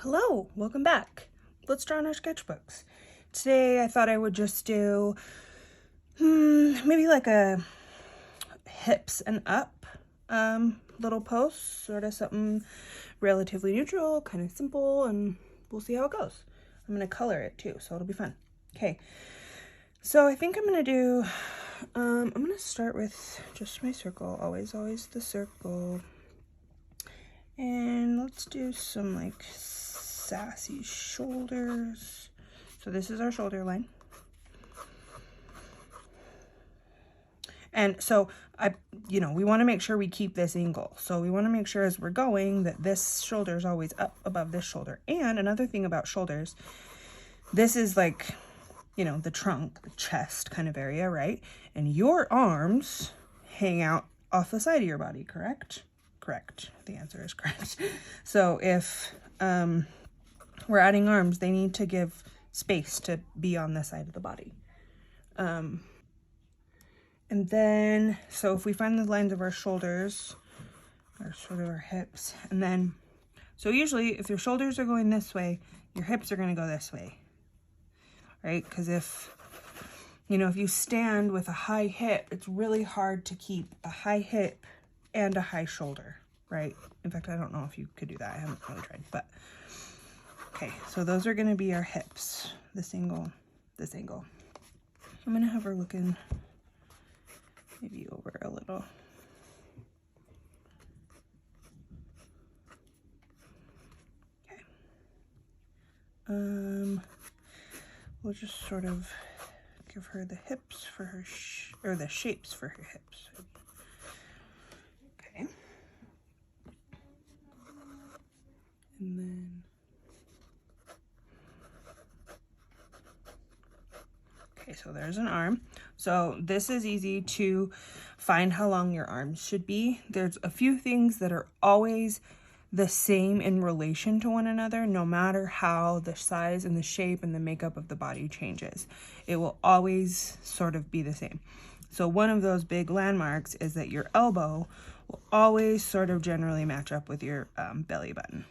Hello, welcome back. Let's draw in our sketchbooks. Today I thought I would just do maybe like a hips and up little post, sort of something relatively neutral, kind of simple, and we'll see how it goes. I'm going to color it too, so it'll be fun. Okay, so I think I'm going to do, I'm going to start with just my circle, always the circle. And let's do some like sassy shoulders. So this is our shoulder line. And so we want to make sure we keep this angle. So we want to make sure as we're going that this shoulder is always up above this shoulder. And another thing about shoulders, this is like, the trunk, the chest kind of area, right? And your arms hang out off the side of your body, correct? Correct. The answer is correct. So if we're adding arms, they need to give space to be on the side of the body. And then, so if we find the lines of our shoulders, or sort of our hips, and then, so usually if your shoulders are going this way, your hips are going to go this way, right? Because if you stand with a high hip, it's really hard to keep a high hip and a high shoulder, right? In fact, I don't know if you could do that. I haven't really tried, but okay, so those are going to be our hips, this angle, this angle. I'm going to have her looking maybe over a little. Okay. We'll just sort of give her the hips for her, or the shapes for her hips. Okay. And then, okay, so there's an arm. So this is easy to find how long your arms should be. There's a few things that are always the same in relation to one another, no matter how the size and the shape and the makeup of the body changes. It will always sort of be the same. So one of those big landmarks is that your elbow will always sort of generally match up with your belly button,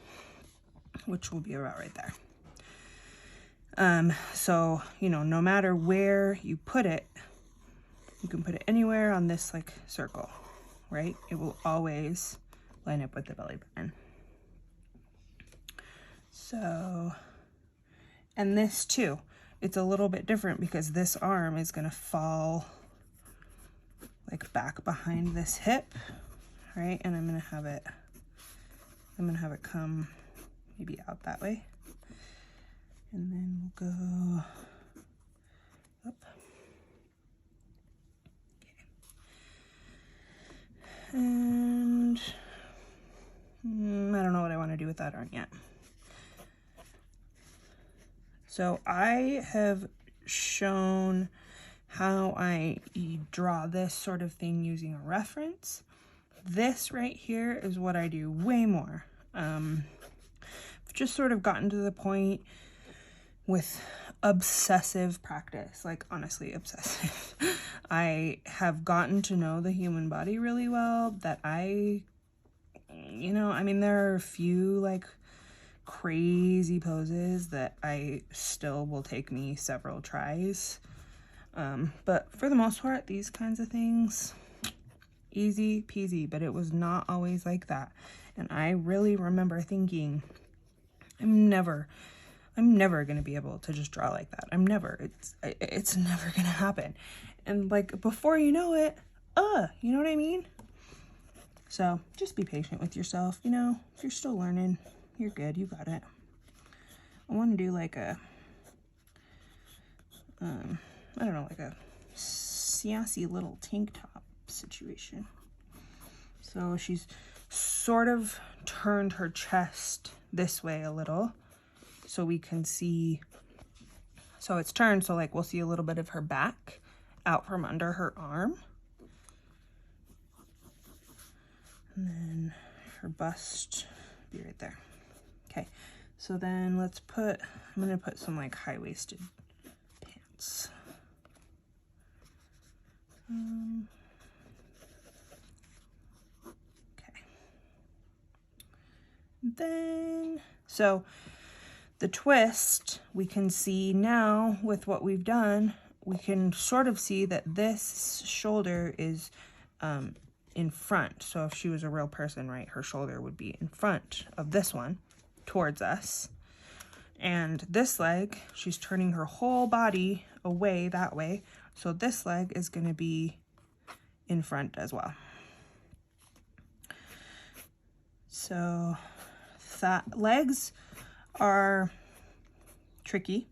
which will be about right there. So, no matter where you put it, you can put it anywhere on this like circle, right? It will always line up with the belly button. So, and this too, it's a little bit different because this arm is going to fall like back behind this hip, right? And I'm going to have it come maybe out that way. And then we'll go up. Okay. And I don't know what I want to do with that arm yet. So I have shown how I draw this sort of thing using a reference. This right here is what I do way more. I've just sort of gotten to the point with obsessive practice, like honestly obsessive. I have gotten to know the human body really well that there are a few like crazy poses that I still will take me several tries. But for the most part, these kinds of things, easy peasy, but it was not always like that. And I really remember thinking, I'm never going to be able to just draw like that. It's never going to happen. And like, before you know it, you know what I mean? So just be patient with yourself. If you're still learning, you're good. You got it. I want to do like a, like a sassy little tank top situation. So she's sort of turned her chest this way a little so we can see. So it's turned, so like we'll see a little bit of her back out from under her arm. And then her bust be right there. Okay, so then I'm gonna put some like high-waisted pants. Okay. Then, so The twist, we can see now with what we've done, we can sort of see that this shoulder is in front. So if she was a real person, right, her shoulder would be in front of this one towards us. And this leg, she's turning her whole body away that way. So this leg is going to be in front as well. So legs are tricky,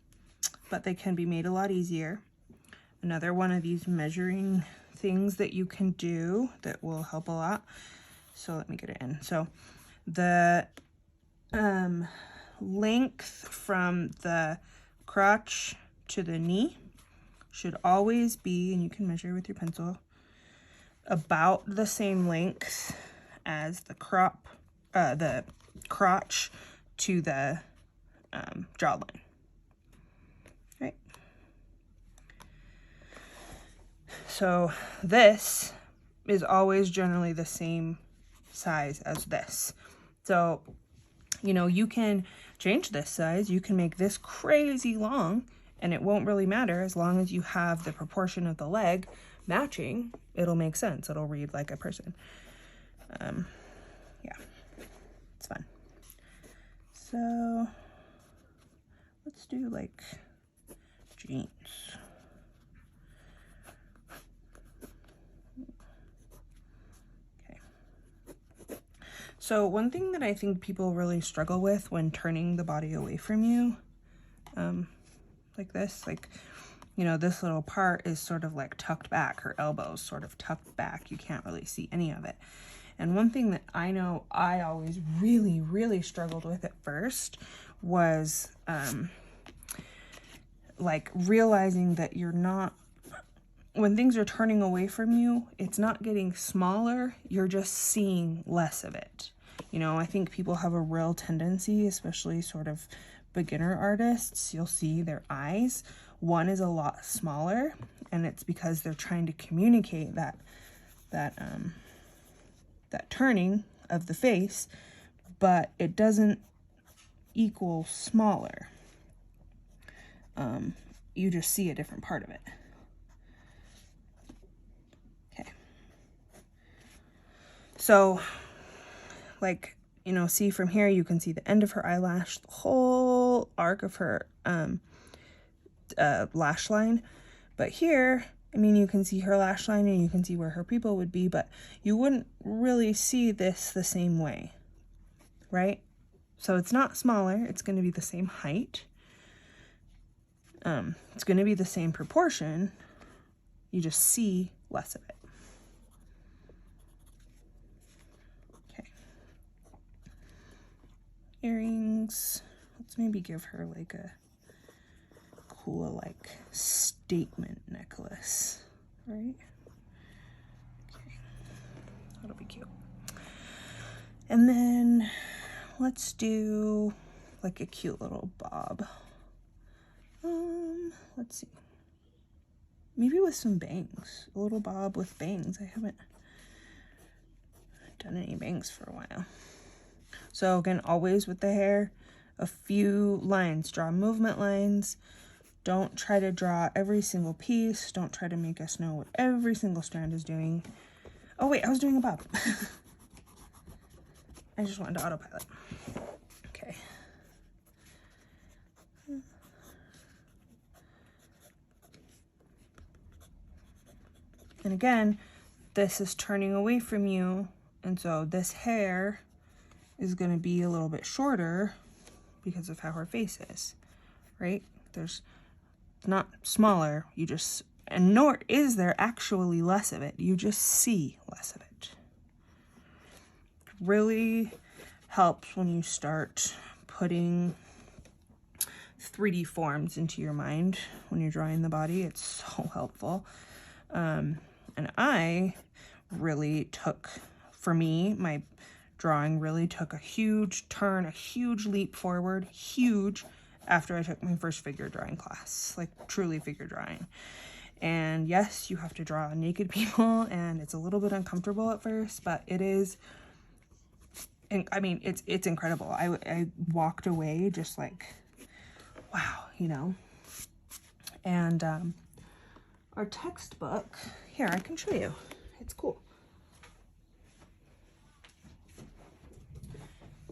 but they can be made a lot easier. Another one of these measuring things that you can do that will help a lot. So let me get it in. So the length from the crotch to the knee should always be, and you can measure with your pencil, about the same length as the crotch to the jawline. Right. So this is always generally the same size as this. So, you know, you can change this size. You can make this crazy long and it won't really matter as long as you have the proportion of the leg matching. It'll make sense. It'll read like a person. Yeah, it's fun. So let's do like jeans. Okay. So one thing that I think people really struggle with when turning the body away from you, like this, like, you know, this little part is sort of like tucked back. Her elbow's sort of tucked back. You can't really see any of it. And one thing that I know I always really, really struggled with at first was like realizing that you're not, when things are turning away from you, it's not getting smaller, you're just seeing less of it. You know, I think people have a real tendency, especially sort of beginner artists, you'll see their eyes. One is a lot smaller, and it's because they're trying to communicate that turning of the face, but it doesn't equal smaller. You just see a different part of it. Okay. So, like, you know, see from here, you can see the end of her eyelash, the whole arc of her lash line. But here, I mean, you can see her lash line and you can see where her pupil would be, but you wouldn't really see this the same way, right? So it's not smaller. It's going to be the same height. It's going to be the same proportion. You just see less of it. Okay. Earrings. Let's maybe give her like a cool, like, statement necklace, right? Okay, that'll be cute. And then let's do like a cute little bob. Let's see. Maybe with some bangs. A little bob with bangs. I haven't done any bangs for a while. So again, always with the hair, a few lines. Draw movement lines. Don't try to draw every single piece. Don't try to make us know what every single strand is doing. Oh wait, I was doing a bob. I just wanted to autopilot. Okay. And again, this is turning away from you. And so this hair is going to be a little bit shorter because of how her face is, right? There's not smaller, you just, and nor is there actually less of it. You just see less of it. It really helps when you start putting 3D forms into your mind when you're drawing the body. It's so helpful. And I really took, for me, my drawing really took a huge turn, a huge leap forward, huge, after I took my first figure drawing class, like truly figure drawing. And yes, you have to draw naked people, and it's a little bit uncomfortable at first, but it is, and I mean, it's incredible. I walked away just like wow, you know. And our textbook, here, I can show you. It's cool.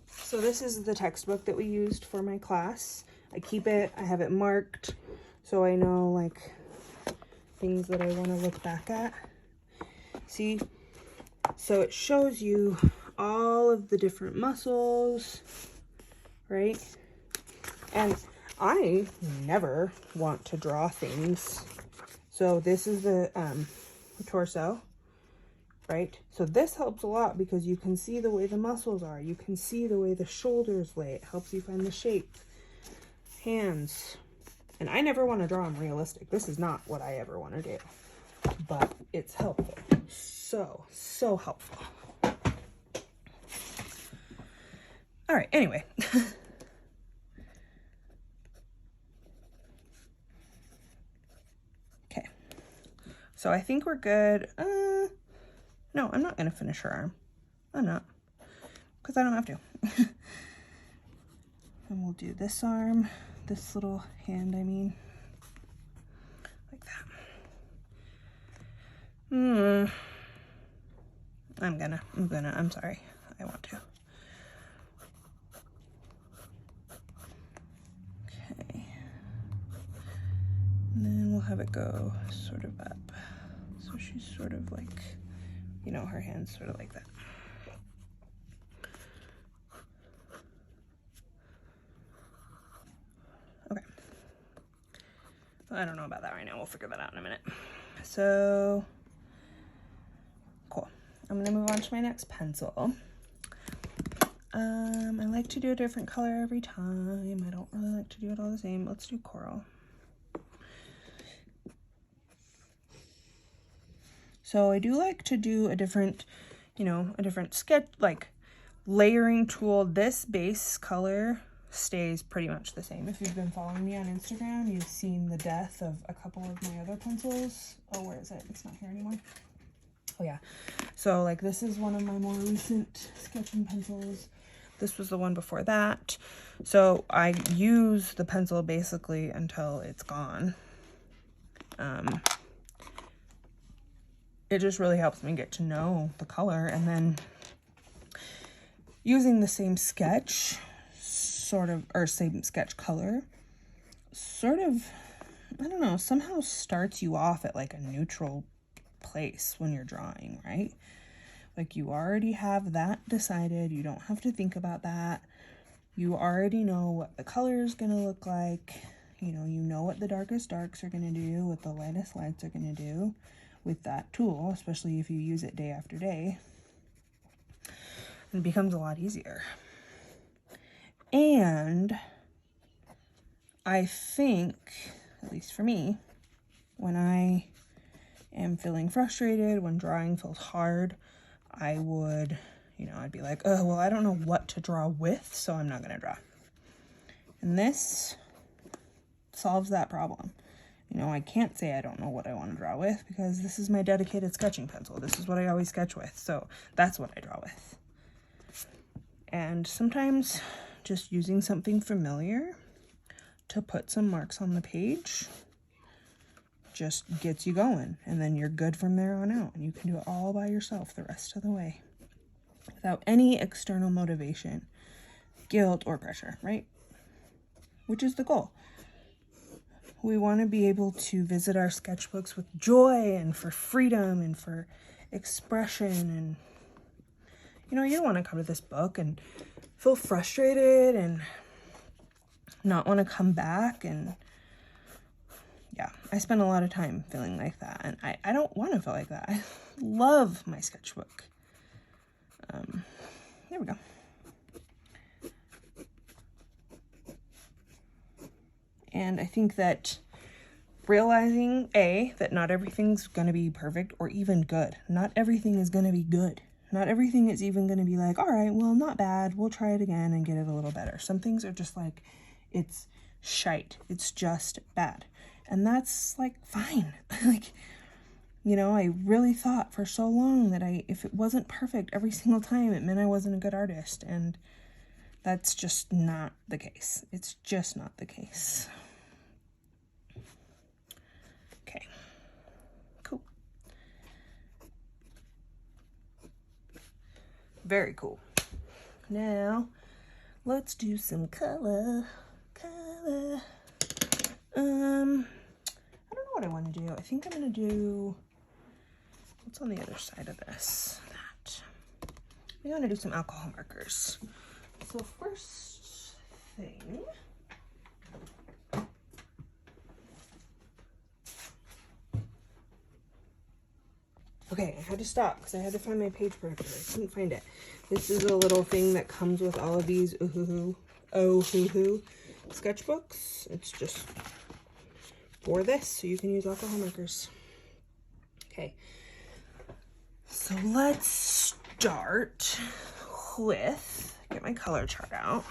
So this is the textbook that we used for my class. I keep it, I have it marked so I know like things that I want to look back at. See? So it shows you all of the different muscles, right? And I never want to draw things. So this is the torso, right? So this helps a lot because you can see the way the muscles are. You can see the way the shoulders lay. It helps you find the shape. Hands. And I never want to draw them realistic. This is not what I ever want to do. But it's helpful. So helpful. All right, anyway. Okay. So I think we're good. No, I'm not going to finish her arm. I'm not. Because I don't have to. And we'll do this arm, this little hand, I mean. Like that. I'm sorry. I want to. Okay. And then we'll have it go sort of up. So she's sort of like, you know, her hand's sort of like that. Okay. I don't know about that right now. We'll figure that out in a minute. So, cool. I'm gonna move on to my next pencil. I like to do a different color every time. I don't really like to do it all the same. Let's do coral. So I do like to do a different, you know, a different sketch, like layering tool. This base color stays pretty much the same. If you've been following me on Instagram, you've seen the death of a couple of my other pencils. Oh, where is it? It's not here anymore. Oh yeah. So like this is one of my more recent sketching pencils. This was the one before that. So I use the pencil basically until it's gone. It just really helps me get to know the color, and then using the same sketch sort of, or same sketch color sort of, I don't know, somehow starts you off at like a neutral place when you're drawing, right? Like you already have that decided. You don't have to think about that. You already know what the color is going to look like. You know what the darkest darks are going to do, what the lightest lights are going to do with that tool, especially if you use it day after day. It becomes a lot easier. And I think, at least for me, when I am feeling frustrated, when drawing feels hard, I would, I'd be like, oh, well, I don't know what to draw with, so I'm not going to draw. And this solves that problem. I can't say I don't know what I want to draw with because this is my dedicated sketching pencil. This is what I always sketch with, so that's what I draw with. And sometimes just using something familiar to put some marks on the page just gets you going, and then you're good from there on out, and you can do it all by yourself the rest of the way without any external motivation, guilt, or pressure, right? Which is the goal. We want to be able to visit our sketchbooks with joy and for freedom and for expression. And, you don't want to come to this book and feel frustrated and not want to come back. And yeah, I spend a lot of time feeling like that. And I don't want to feel like that. I love my sketchbook. There we go. And I think that realizing, that not everything's going to be perfect or even good. Not everything is going to be good. Not everything is even going to be like, all right, well, not bad. We'll try it again and get it a little better. Some things are just like, it's shite. It's just bad. And that's like, fine. I really thought for so long that if it wasn't perfect every single time, it meant I wasn't a good artist. And That's just not the case. It's just not the case. Okay, cool. Very cool. Now, let's do some color. I don't know what I want to do. I think I'm going to do, what's on the other side of this? That. I'm going to do some alcohol markers. So first thing, okay, I had to stop because I had to find my page protector. I couldn't find it. This is a little thing that comes with all of these sketchbooks. It's just for this, so you can use alcohol markers. Okay, so let's start with, get my color chart out.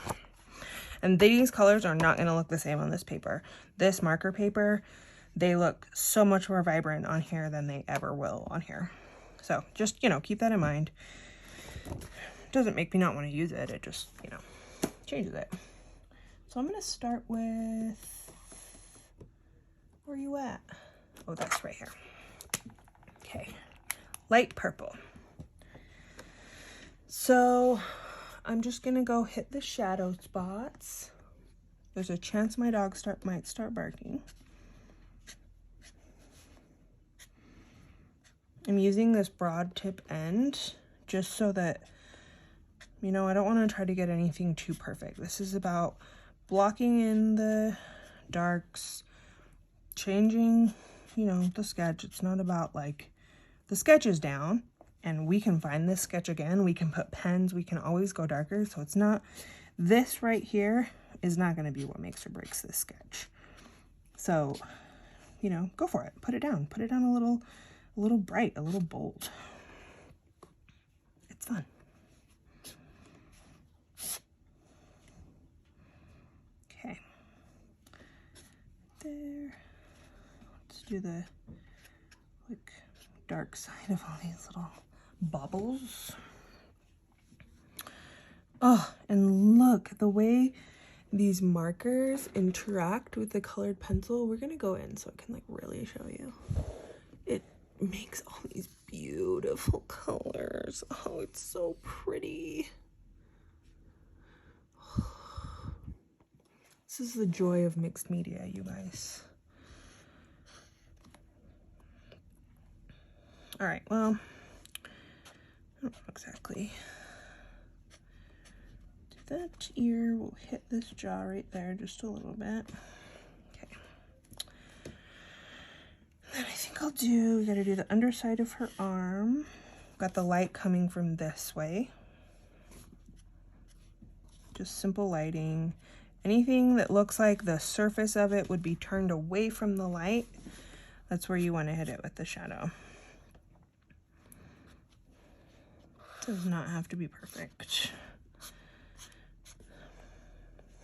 And these colors are not going to look the same on this paper. This marker paper, they look so much more vibrant on here than they ever will on here. So just, you know, keep that in mind. Doesn't make me not want to use it. It just, you know, changes it. So I'm going to start with, where are you at? Oh, that's right here. Okay, light purple. So I'm just going to go hit the shadow spots. There's a chance my dog might start barking. I'm using this broad tip end just so that, you know, I don't want to try to get anything too perfect. This is about blocking in the darks, changing, you know, the sketch. It's not about like, the sketch is down and we can find this sketch again. We can put pens, we can always go darker. So it's not, this right here is not going to be what makes or breaks this sketch. So, you know, go for it. Put it down a little bright, a little bold. It's fun. Okay. There. Let's do the like dark side of all these little bubbles. Oh, and look, the way these markers interact with the colored pencil. We're gonna go in so I can like really show you. It makes all these beautiful colors. Oh, it's so pretty. This is the joy of mixed media, you guys. All right, well, I don't know exactly. Do that ear, we'll hit this jaw right there just a little bit. Okay. Then I think I'll do, we gotta do the underside of her arm. Got the light coming from this way. Just simple lighting. Anything that looks like the surface of it would be turned away from the light, that's where you want to hit it with the shadow. Does not have to be perfect.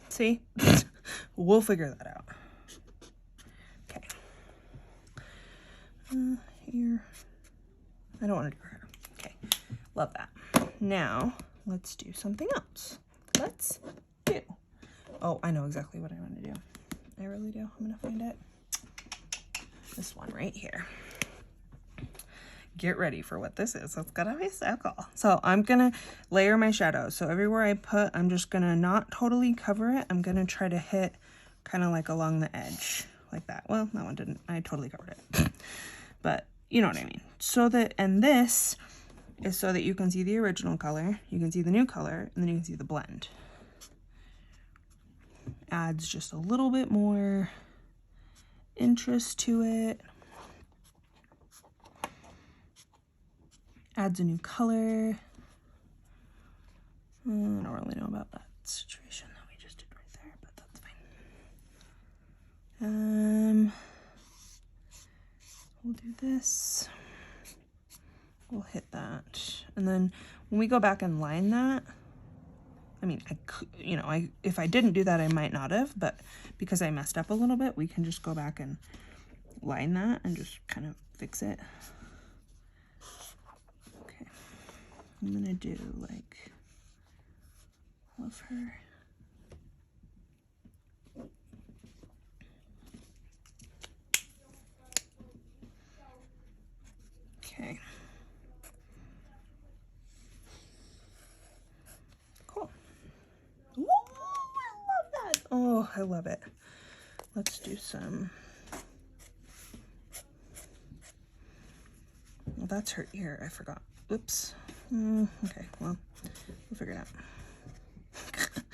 See? We'll figure that out. Okay. Here. I don't want to do her hair. Okay. Love that. Now, let's do something else. Let's do. Oh, I know exactly what I want to do. I really do. I'm going to find it. This one right here. Get ready for what this is. It's gonna be so cool. So I'm gonna layer my shadows. So everywhere I put, I'm just gonna not totally cover it. I'm gonna try to hit kind of like along the edge like that. Well, that one didn't. I totally covered it. But you know what I mean. So that, and this is so that you can see the original color, you can see the new color, and then you can see the blend. Adds just a little bit more interest to it. Adds a new color. I don't really know about that situation that we just did right there, but that's fine. We'll do this. We'll hit that. And then when we go back and line that, I mean, I could, you know, if I didn't do that, I might not have, but because I messed up a little bit, we can just go back and line that and just kind of fix it. I'm gonna do like Love her. Okay. Cool. Ooh, I love that. Oh, I love it. Let's do some. Well, that's her ear. I forgot. Oops. Okay, well, we'll figure it out.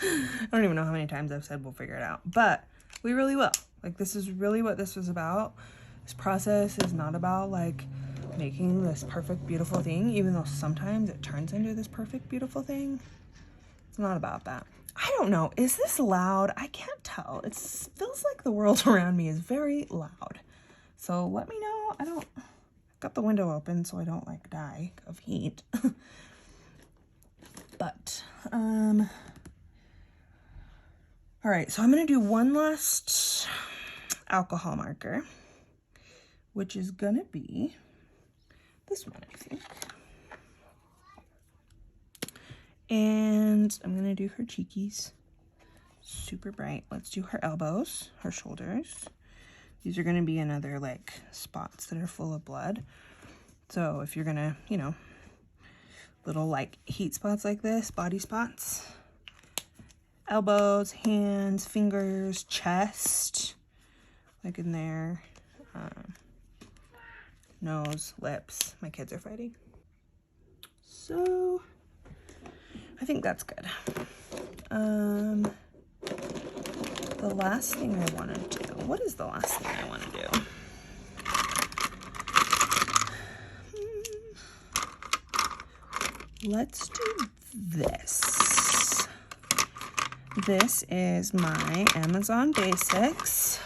I don't even know how many times I've said we'll figure it out, but we really will. Like, this is really what this was about. This process is not about like making this perfect, beautiful thing, even though sometimes it turns into this perfect, beautiful thing. It's not about that. I don't know. Is this loud? I can't tell. It feels like the world around me is very loud. So let me know. I've got the window open so I don't like die of heat. But, all right, so I'm going to do one last alcohol marker, which is going to be this one, I think. And I'm going to do her cheekies. Super bright. Let's do her elbows, her shoulders. These are going to be another, like, spots that are full of blood. So if you're going to, you know, little, like, heat spots like this, body spots. Elbows, hands, fingers, chest, like in there, nose, lips. My kids are fighting. So I think that's good. The last thing I want to do, what is the last thing I want to do? Let's do this. This is my Amazon Basics.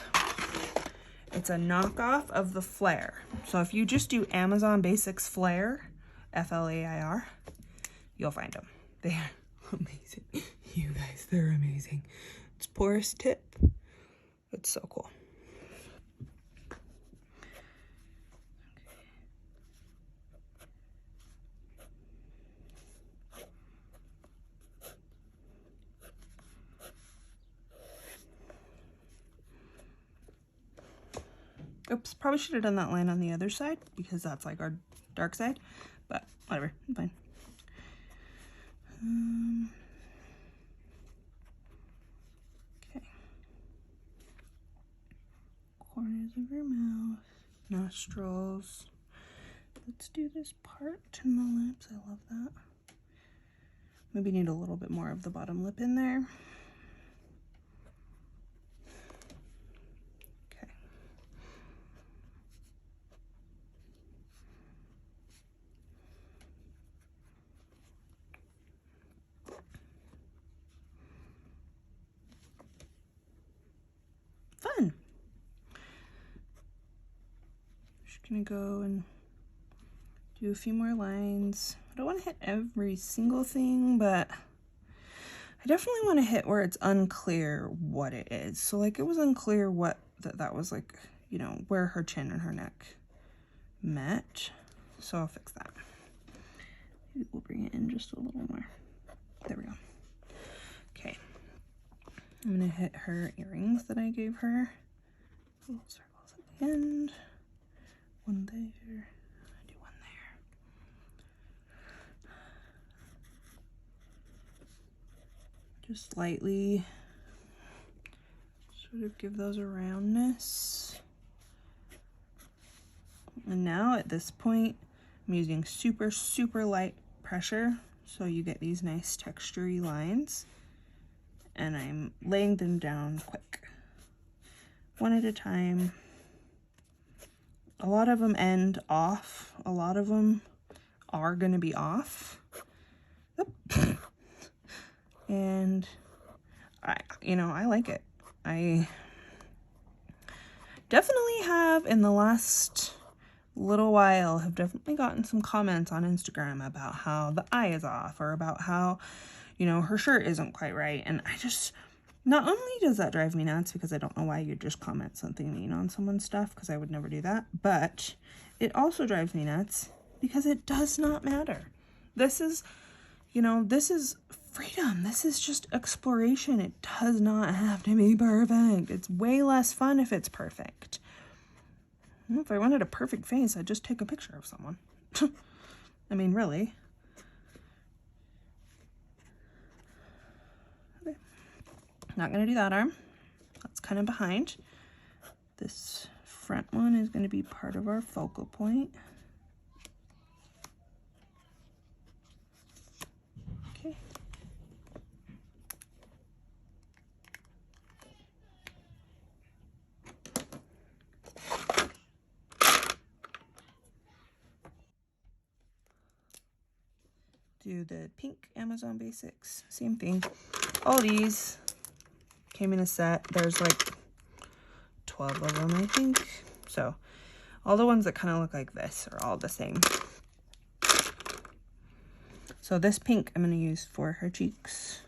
It's a knockoff of the Flare. So if you just do Amazon Basics Flare, F-L-A-I-R, you'll find them. They're amazing. You guys, they're amazing. It's porous tip. It's so cool. Oops, probably should have done that line on the other side because that's like our dark side, but whatever, I'm fine. Okay. Corners of her mouth, nostrils. Let's do this part in the lips. I love that. Maybe need a little bit more of the bottom lip in there. Fun. Just gonna go and do a few more lines. I don't want to hit every single thing, but I definitely want to hit where it's unclear what it is. So like it was unclear what that was, like, you know, where her chin and her neck met. So I'll fix that. Maybe we'll bring it in just a little more. There we go. Okay. I'm gonna hit her earrings that I gave her. Little circles at the end. One there. I do one there. Just slightly sort of give those a roundness. And now at this point, I'm using super, super light pressure so you get these nice textury lines. And I'm laying them down quick, one at a time. A lot of them end off. A lot of them are going to be off. And I like it. I definitely have, in the last little while, have definitely gotten some comments on Instagram about how the eye is off, or about how, you know, her shirt isn't quite right. And I just, not only does that drive me nuts, because I don't know why you'd just comment something mean on someone's stuff, because I would never do that, but it also drives me nuts because it does not matter. This is, you know, this is freedom. This is just exploration. It does not have to be perfect. It's way less fun if it's perfect. If I wanted a perfect face, I'd just take a picture of someone. I mean, really. Okay. Not going to do that arm. That's kind of behind. This front one is going to be part of our focal point. Okay. Do the pink Amazon Basics. Same thing. All these came in a set. There's like 12 of them, I think. So all the ones that kind of look like this are all the same. So this pink I'm going to use for her cheeks.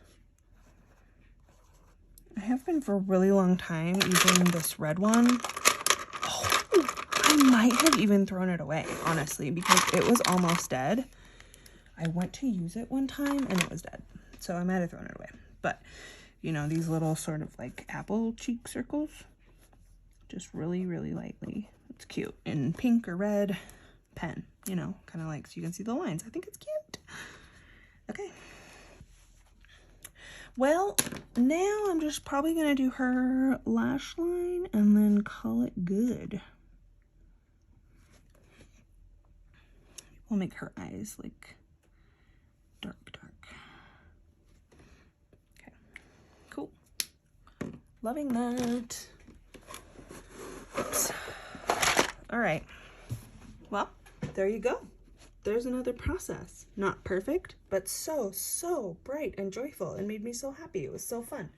I have been for a really long time using this red one. Oh, I might have even thrown it away, honestly, because it was almost dead. I went to use it one time and it was dead. So I might have thrown it away. But, you know, these little sort of like apple cheek circles, just really, really lightly. It's cute. In pink or red pen, you know, kind of like so you can see the lines. I think it's cute. Okay. Well, now I'm just probably going to do her lash line and then call it good. We'll make her eyes like dark. Okay, cool. Loving that. Oops. All right. Well, there you go. There's another process. Not perfect, but so bright and joyful and made me so happy. It was so fun.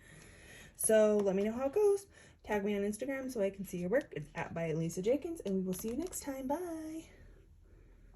So let me know how it goes. Tag me on Instagram so I can see your work. It's @by Lisa Jenkins, and we will see you next time. Bye.